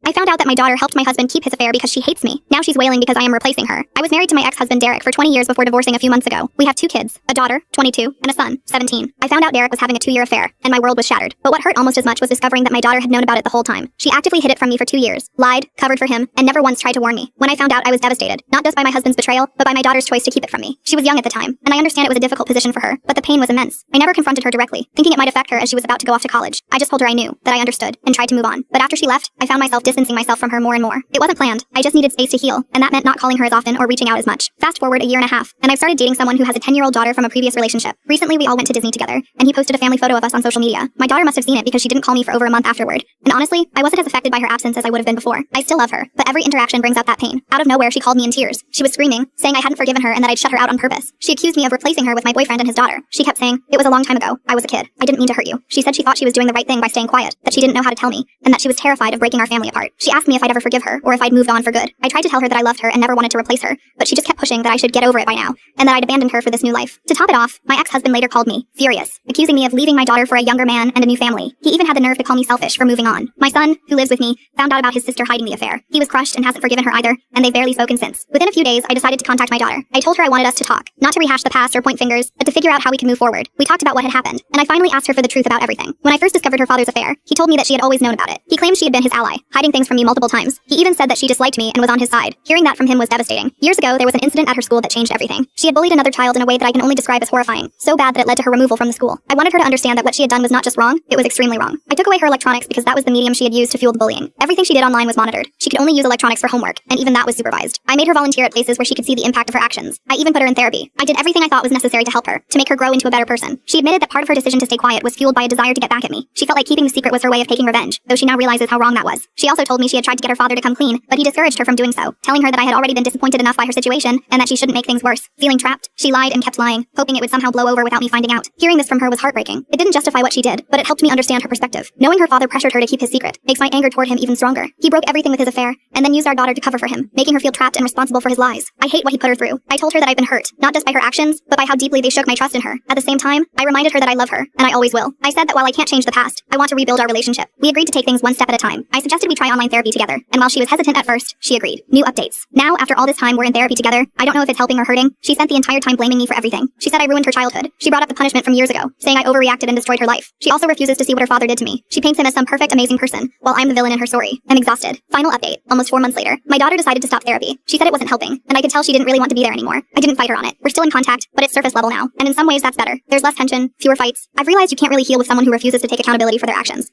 I found out that my daughter helped my husband keep his affair because she hates me. Now she's wailing because I am replacing her. I was married to my ex-husband Derek for 20 years before divorcing a few months ago. We have 2 kids, a daughter, 22, and a son, 17. I found out Derek was having a 2-year affair, and my world was shattered. But what hurt almost as much was discovering that my daughter had known about it the whole time. She actively hid it from me for 2 years, lied, covered for him, and never once tried to warn me. When I found out, I was devastated, not just by my husband's betrayal, but by my daughter's choice to keep it from me. She was young at the time, and I understand it was a difficult position for her, but the pain was immense. I never confronted her directly, thinking it might affect her as she was about to go off to college. I just told her I knew, that I understood, and tried to move on. But after she left, I found myself distancing myself from her more and more. It wasn't planned. I just needed space to heal, and that meant not calling her as often or reaching out as much. Fast forward a year and a half, and I've started dating someone who has a 10-year-old daughter from a previous relationship. Recently, we all went to Disney together, and he posted a family photo of us on social media. My daughter must have seen it because she didn't call me for over a month afterward. And honestly, I wasn't as affected by her absence as I would have been before. I still love her, but every interaction brings out that pain. Out of nowhere, she called me in tears. She was screaming, saying I hadn't forgiven her and that I'd shut her out on purpose. She accused me of replacing her with my boyfriend and his daughter. She kept saying, "It was a long time ago. I was a kid. I didn't mean to hurt you." She said she thought she was doing the right thing by staying quiet, that she didn't know how to tell me, and that she was terrified of breaking our family apart. She asked me if I'd ever forgive her, or if I'd moved on for good. I tried to tell her that I loved her and never wanted to replace her, but she just kept pushing that I should get over it by now, and that I'd abandoned her for this new life. To top it off, my ex-husband later called me, furious, accusing me of leaving my daughter for a younger man and a new family. He even had the nerve to call me selfish for moving on. My son, who lives with me, found out about his sister hiding the affair. He was crushed and hasn't forgiven her either, and they've barely spoken since. Within a few days, I decided to contact my daughter. I told her I wanted us to talk, not to rehash the past or point fingers, but to figure out how we can move forward. We talked about what had happened, and I finally asked her for the truth about everything. When I first discovered her father's affair, he told me that she had always known about it. He claimed she had been his ally, hiding things from me multiple times. He even said that she disliked me and was on his side. Hearing that from him was devastating. Years ago, there was an incident at her school that changed everything. She had bullied another child in a way that I can only describe as horrifying, so bad that it led to her removal from the school. I wanted her to understand that what she had done was not just wrong, it was extremely wrong. I took away her electronics because that was the medium she had used to fuel the bullying. Everything she did online was monitored. She could only use electronics for homework, and even that was supervised. I made her volunteer at places where she could see the impact of her actions. I even put her in therapy. I did everything I thought was necessary to help her, to make her grow into a better person. She admitted that part of her decision to stay quiet was fueled by a desire to get back at me. She felt like keeping the secret was her way of taking revenge, though she now realizes how wrong that was. She also told me she had tried to get her father to come clean, but he discouraged her from doing so, telling her that I had already been disappointed enough by her situation, and that she shouldn't make things worse. Feeling trapped, she lied and kept lying, hoping it would somehow blow over without me finding out. Hearing this from her was heartbreaking. It didn't justify what she did, but it helped me understand her perspective. Knowing her father pressured her to keep his secret makes my anger toward him even stronger. He broke everything with his affair, and then used our daughter to cover for him, making her feel trapped and responsible for his lies. I hate what he put her through. I told her that I've been hurt, not just by her actions, but by how deeply they shook my trust in her. At the same time, I reminded her that I love her, and I always will. I said that while I can't change the past, I want to rebuild our relationship. We agreed to take things one step at a time. I suggested we try online therapy together, and while she was hesitant at first, she agreed. New updates. Now, after all this time we're in therapy together, I don't know if it's helping or hurting. She spent the entire time blaming me for everything. She said I ruined her childhood. She brought up the punishment from years ago, saying I overreacted and destroyed her life. She also refuses to see what her father did to me. She paints him as some perfect, amazing person, while I'm the villain in her story. I'm exhausted. Final update. Almost 4 months later, my daughter decided to stop therapy. She said it wasn't helping, and I could tell she didn't really want to be there anymore. I didn't fight her on it. We're still in contact, but it's surface level now, and in some ways that's better. There's less tension, fewer fights. I've realized you can't really heal with someone who refuses to take accountability for their actions.